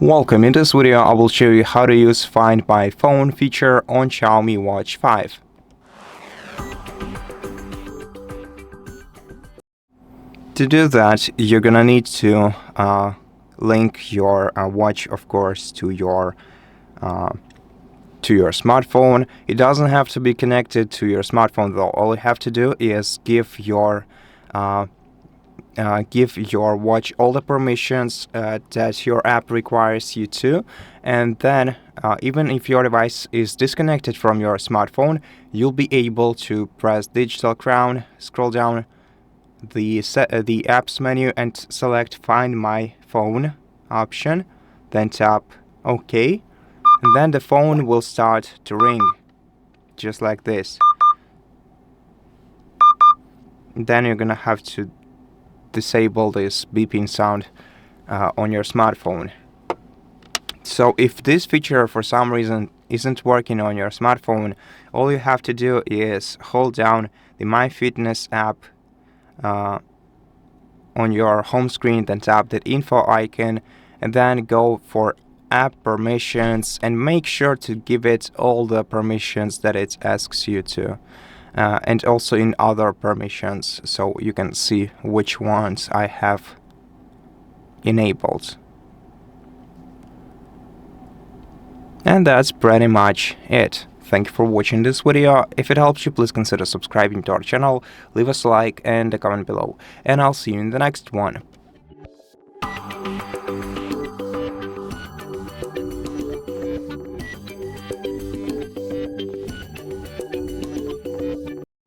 Welcome. In this video, I will show you how to use Find My Phone feature on Xiaomi Watch 5. To do that, you're gonna need to link your watch, of course, to your smartphone. It doesn't have to be connected to your smartphone though. All you have to do is give your watch all the permissions that your app requires you to, and then even if your device is disconnected from your smartphone, you'll be able to press Digital Crown, scroll down the apps menu and select Find My Phone option, then tap OK, and then the phone will start to ring, just like this. And then you're gonna have to disable this beeping sound on your smartphone. So if this feature for some reason isn't working on your smartphone, all you have to do is hold down the MyFitness app on your home screen, then tap that info icon, and then go for app permissions and make sure to give it all the permissions that it asks you to. And also in other permissions, so you can see which ones I have enabled. And that's pretty much it. Thank you for watching this video. If it helps you, please consider subscribing to our channel, leave us a like and a comment below, and I'll see you in the next one.